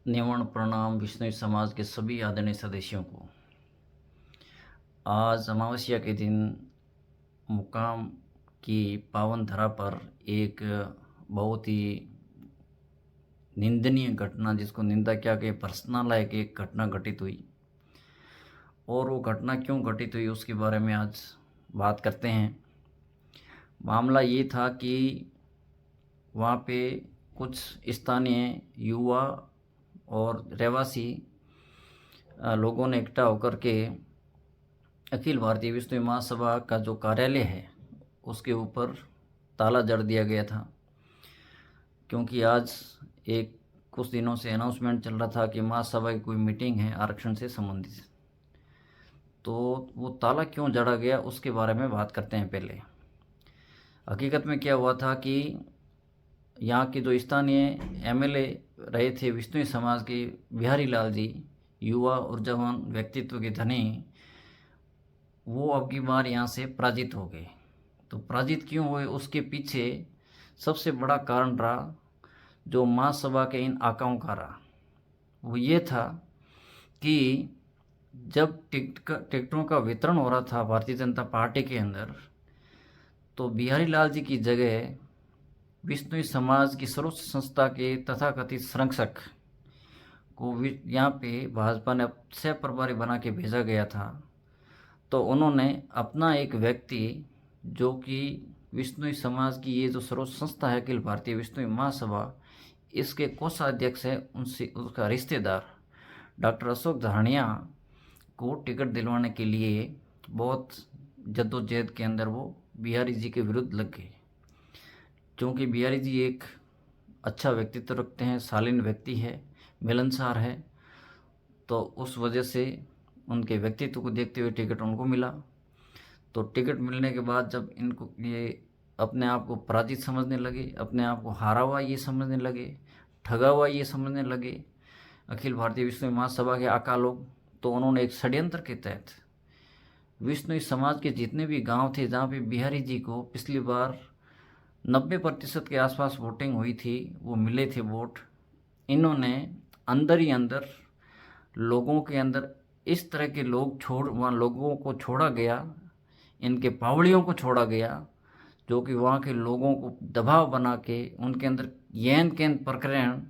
निवण प्रणाम विष्णु समाज के सभी आदरणीय सदस्यों को। आज अमावस्या के दिन मुकाम की पावन धरा पर एक बहुत ही निंदनीय घटना, जिसको निंदा क्या के भर्त्सनालायक एक घटना घटित हुई। और वो घटना क्यों घटित हुई उसके बारे में आज बात करते हैं। मामला ये था कि वहाँ पे कुछ स्थानीय युवा और रहवासी लोगों ने इकट्ठा होकर के अखिल भारतीय विष्णु महासभा का जो कार्यालय है उसके ऊपर ताला जड़ दिया गया था, क्योंकि आज कुछ दिनों से अनाउंसमेंट चल रहा था कि महासभा की कोई मीटिंग है आरक्षण से संबंधित। तो वो ताला क्यों जड़ा गया उसके बारे में बात करते हैं। पहले हकीकत में क्या हुआ था कि यहाँ के जो स्थानीय एमएलए रहे थे विष्णु समाज के बिहारी लाल जी, युवा और जवान व्यक्तित्व के धनी, वो अब की बार यहाँ से पराजित हो गए। तो पराजित क्यों हुए उसके पीछे सबसे बड़ा कारण रहा जो महासभा के इन आकाओं का रहा, वो ये था कि जब टिकटों का वितरण हो रहा था भारतीय जनता पार्टी के अंदर, तो बिहारी लाल जी की जगह विष्णु समाज की सर्वोच्च संस्था के तथाकथित संरक्षक को यहाँ पे भाजपा ने सह प्रभारी बना के भेजा गया था। तो उन्होंने अपना एक व्यक्ति जो कि विष्णु समाज की ये जो सर्वोच्च संस्था है अखिल भारतीय विष्णु महासभा, इसके कोषाध्यक्ष है, उनसे उसका रिश्तेदार डॉक्टर अशोक धारणिया को टिकट दिलवाने के लिए बहुत जद्दोजहद के अंदर वो बिहारी जी के विरुद्ध लग गए। क्योंकि बिहारी जी एक अच्छा व्यक्तित्व रखते हैं, शालीन व्यक्ति है, मिलनसार है, तो उस वजह से उनके व्यक्तित्व को देखते हुए टिकट उनको मिला। तो टिकट मिलने के बाद जब इनको ये अपने आप को पराजित समझने लगे, अपने आप को हारा हुआ ये समझने लगे, ठगा हुआ ये समझने लगे अखिल भारतीय विष्णु महासभा के आका लोग, तो उन्होंने एक षड्यंत्र के तहत विष्णु समाज के जितने भी गांव थे जहाँ पे बिहारी जी को पिछली बार 90% के आसपास वोटिंग हुई थी, वो मिले थे वोट, इन्होंने अंदर ही अंदर लोगों के अंदर इस तरह के वहाँ लोगों को छोड़ा गया, इनके पावड़ियों को छोड़ा गया, जो कि वहाँ के लोगों को दबाव बना के उनके अंदर यैन कैन प्रकरण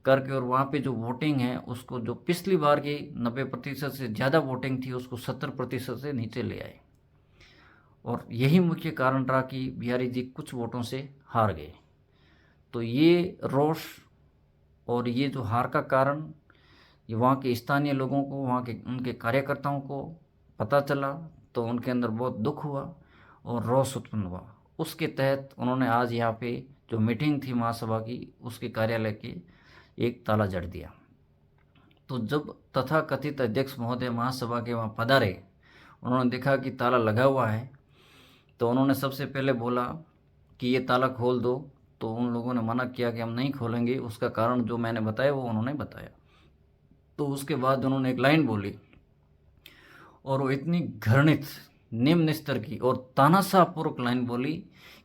करके, और वहाँ पे जो वोटिंग है उसको जो पिछली बार की 90% से ज़्यादा वोटिंग थी उसको 70% से नीचे ले आए। और यही मुख्य कारण रहा कि बिहारी जी कुछ वोटों से हार गए। तो ये रोष और ये जो हार का कारण ये वहाँ के स्थानीय लोगों को, वहाँ के उनके कार्यकर्ताओं को पता चला, तो उनके अंदर बहुत दुख हुआ और रोष उत्पन्न हुआ। उसके तहत उन्होंने आज यहाँ पे जो मीटिंग थी महासभा की उसके कार्यालय के एक ताला जड़ दिया। तो जब तथाकथित अध्यक्ष महोदय महासभा के वहाँ पधारे, उन्होंने देखा कि ताला लगा हुआ है, तो उन्होंने सबसे पहले बोला कि ये ताला खोल दो। तो उन लोगों ने मना किया कि हम नहीं खोलेंगे, उसका कारण जो मैंने बताया वो उन्होंने बताया। तो उसके बाद उन्होंने एक लाइन बोली, और वो इतनी घृणित निम्न स्तर की और तानाशाहपूर्वक लाइन बोली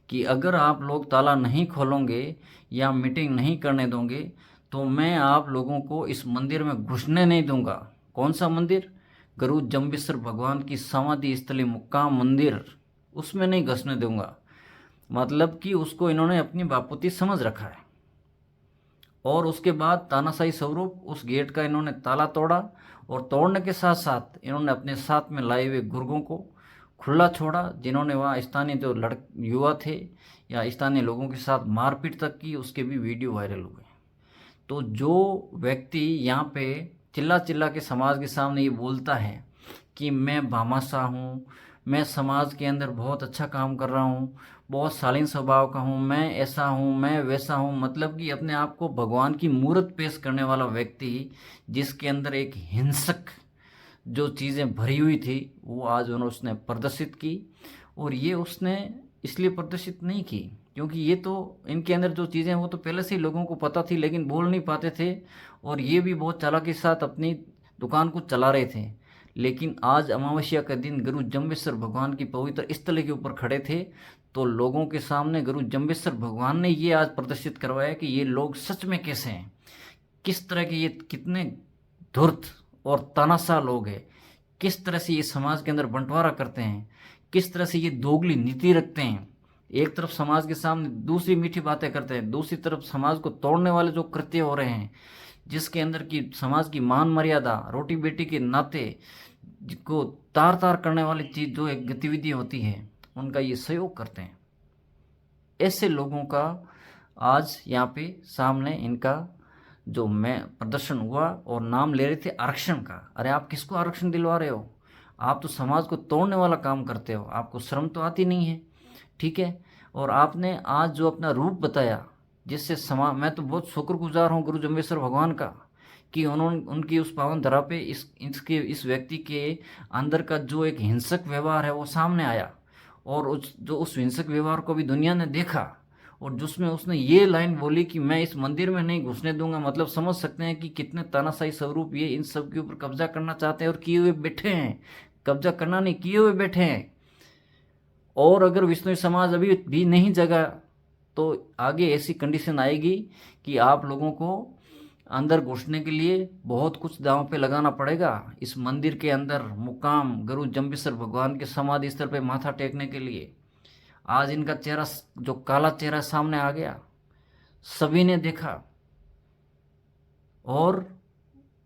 कि अगर आप लोग ताला नहीं खोलोगे या मीटिंग नहीं करने दोगे तो मैं आप लोगों को इस मंदिर में घुसने नहीं दूंगा। कौन सा मंदिर? गुरु जम्बेश्वर भगवान की समाधि स्थली मुक्काम मंदिर, उसमें नहीं घुसने दूंगा। मतलब कि उसको इन्होंने अपनी बापूती समझ रखा है। और उसके बाद तानाशाही स्वरूप उस गेट का इन्होंने ताला तोड़ा, और तोड़ने के साथ साथ इन्होंने अपने साथ में लाए हुए गुर्गों को खुला छोड़ा, जिन्होंने वहाँ स्थानीय जो युवा थे या स्थानीय लोगों के साथ मारपीट तक की, उसके भी वीडियो वायरल हुए। तो जो व्यक्ति यहाँ पे चिल्ला चिल्ला के समाज के सामने ये बोलता है कि मैं भामाशाह हूँ, मैं समाज के अंदर बहुत अच्छा काम कर रहा हूँ, बहुत शालीन स्वभाव का हूँ, मैं ऐसा हूँ, मैं वैसा हूँ, मतलब कि अपने आप को भगवान की मूर्त पेश करने वाला व्यक्ति, जिसके अंदर एक हिंसक जो चीज़ें भरी हुई थी, वो आज उसने प्रदर्शित की। और ये उसने इसलिए प्रदर्शित नहीं की क्योंकि ये तो इनके अंदर जो चीज़ें वो तो पहले से ही लोगों को पता थी, लेकिन बोल नहीं पाते थे, और ये भी बहुत चालाकी के साथ अपनी दुकान को चला रहे थे। लेकिन आज अमावस्या का दिन गुरु जम्बेश्वर भगवान की पवित्र स्थल के ऊपर खड़े थे, तो लोगों के सामने गुरु जम्बेश्वर भगवान ने ये आज प्रदर्शित करवाया कि ये लोग सच में कैसे हैं। किस तरह के ये कितने धूर्त और तानाशाह लोग हैं, किस तरह से ये समाज के अंदर बंटवारा करते हैं, किस तरह से ये दोगली नीति रखते हैं। एक तरफ समाज के सामने दूसरी मीठी बातें करते हैं, दूसरी तरफ समाज को तोड़ने वाले जो कृत्य हो रहे हैं, जिसके अंदर की समाज की मान मर्यादा, रोटी बेटी के नाते को तार तार करने वाली चीज जो एक गतिविधि होती है, उनका ये सहयोग करते हैं। ऐसे लोगों का आज यहाँ पे सामने इनका जो मैं प्रदर्शन हुआ और नाम ले रहे थे आरक्षण का। अरे आप किसको आरक्षण दिलवा रहे हो? आप तो समाज को तोड़ने वाला काम करते हो, आपको शर्म तो आती नहीं है। ठीक है। और आपने आज जो अपना रूप बताया, जिससे समाज, मैं तो बहुत शुक्रगुजार हूँ गुरु जम्बेश्वर भगवान का कि उन्होंने उनकी उस पावन धरा पे इस व्यक्ति के अंदर का जो एक हिंसक व्यवहार है वो सामने आया, और उस हिंसक व्यवहार को भी दुनिया ने देखा, और जिसमें उसने ये लाइन बोली कि मैं इस मंदिर में नहीं घुसने दूंगा। मतलब समझ सकते हैं कि कितने तानाशाही स्वरूप ये इन सब के ऊपर कब्जा करना चाहते हैं और किए हुए बैठे हैं। कब्जा करना नहीं, किए हुए बैठे हैं। और अगर विष्णु समाज अभी भी नहीं जगा तो आगे ऐसी कंडीशन आएगी कि आप लोगों को अंदर घुसने के लिए बहुत कुछ दांव पे लगाना पड़ेगा। इस मंदिर के अंदर मुकाम गुरु जम्बेश्वर भगवान के समाधि स्थल पे माथा टेकने के लिए आज इनका चेहरा, जो काला चेहरा सामने आ गया, सभी ने देखा। और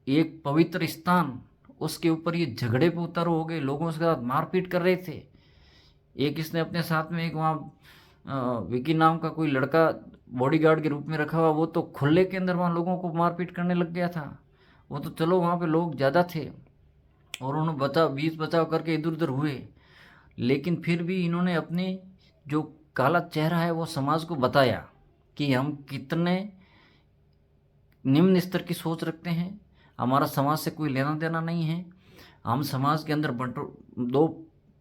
एक पवित्र स्थान, उसके ऊपर ये झगड़े पे उतर हो गए, लोगों के साथ मारपीट कर रहे थे। एक इसने अपने साथ में एक वहाँ विकी नाम का कोई लड़का बॉडीगार्ड के रूप में रखा हुआ, वो तो खुले के अंदर वहाँ लोगों को मारपीट करने लग गया था। वो तो चलो वहाँ पे लोग ज़्यादा थे और उन्होंने बीच बचाव करके इधर उधर हुए, लेकिन फिर भी इन्होंने अपने जो काला चेहरा है वो समाज को बताया कि हम कितने निम्न स्तर की सोच रखते हैं, हमारा समाज से कोई लेना देना नहीं है। हम समाज के अंदर दो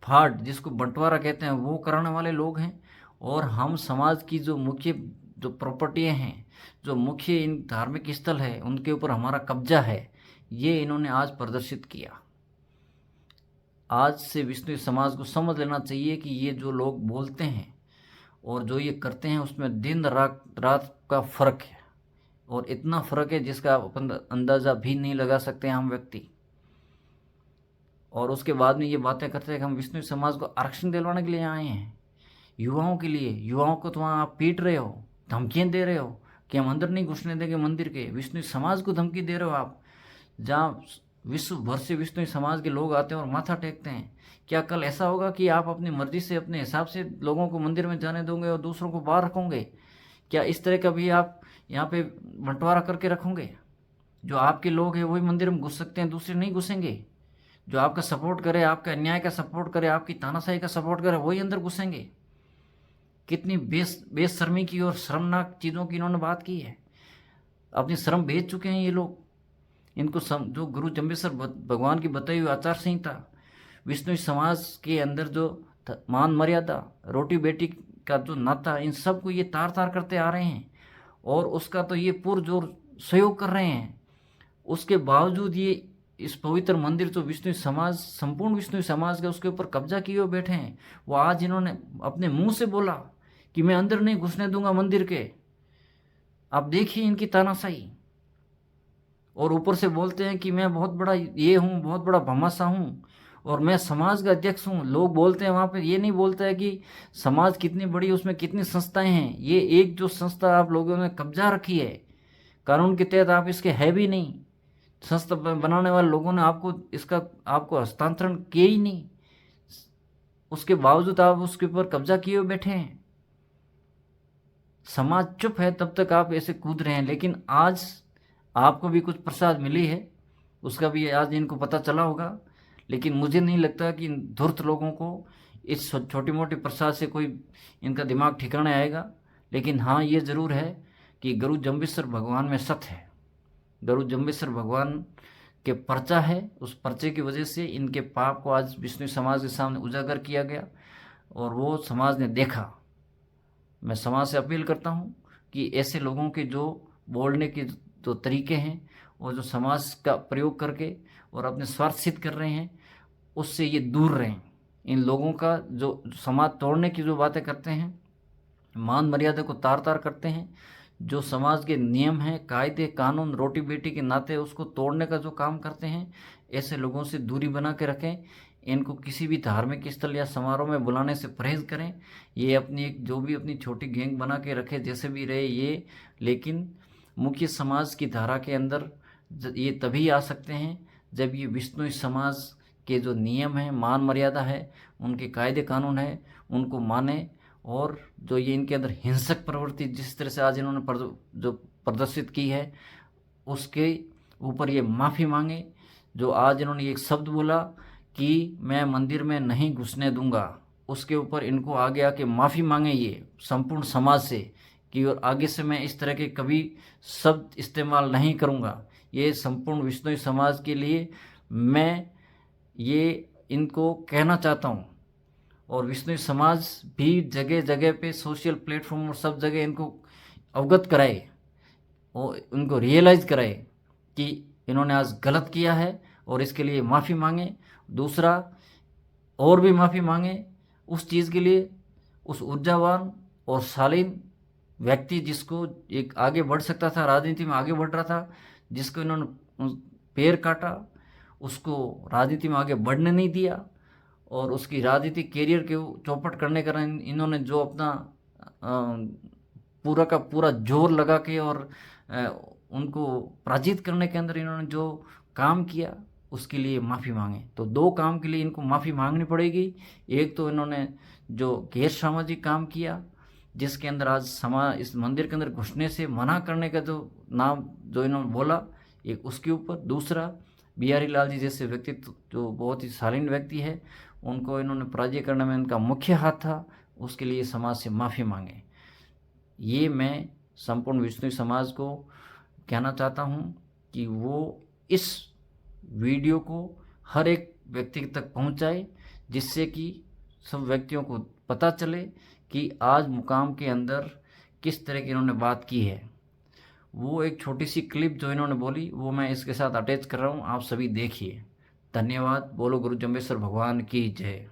फाड़, जिसको बंटवारा कहते हैं, वो कराने वाले लोग हैं। और हम समाज की जो मुख्य जो प्रॉपर्टियाँ हैं, जो मुख्य इन धार्मिक स्थल है, उनके ऊपर हमारा कब्जा है, ये इन्होंने आज प्रदर्शित किया। आज से विष्णु समाज को समझ लेना चाहिए कि ये जो लोग बोलते हैं और जो ये करते हैं उसमें दिन रात का फर्क है, और इतना फर्क है जिसका अपन अंदाज़ा भी नहीं लगा सकते हम व्यक्ति। और उसके बाद में ये बातें करते हैं कि हम विष्णु समाज को आरक्षण दिलवाने के लिए आए हैं, युवाओं के लिए। युवाओं को तो वहाँ आप पीट रहे हो, धमकियाँ दे रहे हो कि हम अंदर नहीं घुसने देंगे मंदिर के। विष्णु समाज को धमकी दे रहे हो आप, जहाँ विश्व भर से विष्णु समाज के लोग आते हैं और माथा टेकते हैं। क्या कल ऐसा होगा कि आप अपनी मर्जी से, अपने हिसाब से लोगों को मंदिर में जाने दोगे और दूसरों को बाहर रखोगे? क्या इस तरह का भी आप यहाँ पे बंटवारा करके रखोगे? जो आपके लोग हैं वही मंदिर में घुस सकते हैं, दूसरे नहीं घुसेंगे। जो आपका सपोर्ट करे, आपका अन्याय का सपोर्ट करे, आपकी तानाशाही का सपोर्ट करे, वही अंदर घुसेंगे। कितनी बेशर्मी की और शर्मनाक चीज़ों की इन्होंने बात की है। अपनी शर्म बेच चुके हैं ये लोग। इनको जो गुरु जम्बेश्वर भगवान की बताई हुई आचार संहिता, विष्णु समाज के अंदर जो मान मर्यादा, रोटी बेटी का जो नाता, इन सब को ये तार तार करते आ रहे हैं और उसका तो ये पुरजोर सहयोग कर रहे हैं। उसके बावजूद ये इस पवित्र मंदिर जो विष्णु समाज, संपूर्ण विष्णु समाज का, उसके ऊपर कब्जा किए हुए बैठे हैं। वो आज इन्होंने अपने मुंह से बोला कि मैं अंदर नहीं घुसने दूंगा मंदिर के। आप देखिए इनकी तानाशाही। और ऊपर से बोलते हैं कि मैं बहुत बड़ा ये हूँ, बहुत बड़ा भमासा हूँ और मैं समाज का अध्यक्ष हूँ। लोग बोलते हैं वहाँ पे, ये नहीं बोलता है कि समाज कितनी बड़ी, उसमें कितनी संस्थाएं हैं। ये एक जो संस्था आप लोगों ने कब्जा रखी है, कानून के तहत आप इसके है भी नहीं, संस्था बनाने वाले लोगों ने आपको हस्तांतरण किए ही नहीं, उसके बावजूद आप उसके ऊपर कब्जा किए हुए बैठे हैं। समाज चुप है तब तक आप ऐसे कूद रहे हैं। लेकिन आज आपको भी कुछ प्रसाद मिली है, उसका भी आज इनको पता चला होगा। लेकिन मुझे नहीं लगता कि धूर्त लोगों को इस छोटी मोटी प्रसाद से कोई इनका दिमाग ठिकाने आएगा। लेकिन हाँ, ये ज़रूर है कि गुरु जम्बेश्वर भगवान में सत्य है। गुरु जम्बेश्वर भगवान के पर्चा है, उस पर्चे की वजह से इनके पाप को आज विष्णु समाज के सामने उजागर किया गया और वो समाज ने देखा। मैं समाज से अपील करता हूँ कि ऐसे लोगों के जो बोलने के जो तरीके हैं और जो समाज का प्रयोग करके और अपने स्वार्थ सिद्ध कर रहे हैं, उससे ये दूर रहें। इन लोगों का जो समाज तोड़ने की जो बातें करते हैं, मान मर्यादा को तार तार करते हैं, जो समाज के नियम हैं, कायदे कानून, रोटी बेटी के नाते उसको तोड़ने का जो काम करते हैं, ऐसे लोगों से दूरी बना के रखें। इनको किसी भी धार्मिक स्थल या समारोह में बुलाने से परहेज़ करें। ये अपनी एक जो भी अपनी छोटी गैंग बना के रखे, जैसे भी रहे ये, लेकिन मुख्य समाज की धारा के अंदर ये तभी आ सकते हैं जब ये विष्णु समाज के जो नियम हैं, मान मर्यादा है, उनके कायदे कानून है, उनको माने। और जो ये इनके अंदर हिंसक प्रवृत्ति जिस तरह से आज इन्होंने जो प्रदर्शित की है, उसके ऊपर ये माफ़ी मांगे। जो आज इन्होंने एक शब्द बोला कि मैं मंदिर में नहीं घुसने दूंगा, उसके ऊपर इनको आगे आके माफ़ी मांगे ये संपूर्ण समाज से, कि और आगे से मैं इस तरह के कभी शब्द इस्तेमाल नहीं करूंगा। ये संपूर्ण विश्नोई समाज के लिए मैं ये इनको कहना चाहता हूँ। और विश्नोई समाज भी जगह जगह पे सोशल प्लेटफॉर्म और सब जगह इनको अवगत कराए और उनको रियलाइज़ कराए कि इन्होंने आज गलत किया है और इसके लिए माफ़ी मांगे। दूसरा, और भी माफ़ी मांगे उस चीज़ के लिए, उस ऊर्जावान और शालीन व्यक्ति जिसको एक आगे बढ़ सकता था, राजनीति में आगे बढ़ रहा था, जिसको इन्होंने पैर काटा, उसको राजनीति में आगे बढ़ने नहीं दिया और उसकी राजनीतिक कैरियर के चौपट करने का इन्होंने जो अपना पूरा का पूरा जोर लगा के और उनको पराजित करने के अंदर इन्होंने जो काम किया, उसके लिए माफ़ी मांगे। तो दो काम के लिए इनको माफ़ी मांगनी पड़ेगी। एक तो इन्होंने जो गैर सामाजिक काम किया, जिसके अंदर आज इस मंदिर के अंदर घुसने से मना करने का जो नाम जो इन्होंने बोला, एक उसके ऊपर। दूसरा, बिहारी लाल जी जैसे व्यक्तित्व जो बहुत ही शालीन व्यक्ति है, उनको इन्होंने पराजय करने में इनका मुख्य हाथ था, उसके लिए समाज से माफ़ी मांगे। ये मैं संपूर्ण विष्णु समाज को कहना चाहता हूँ कि वो इस वीडियो को हर एक व्यक्ति तक पहुँचाए, जिससे कि सब व्यक्तियों को पता चले कि आज मुकाम के अंदर किस तरह की इन्होंने बात की है। वो एक छोटी सी क्लिप जो इन्होंने बोली वो मैं इसके साथ अटैच कर रहा हूँ, आप सभी देखिए। धन्यवाद। बोलो गुरु जम्बेश्वर भगवान की जय।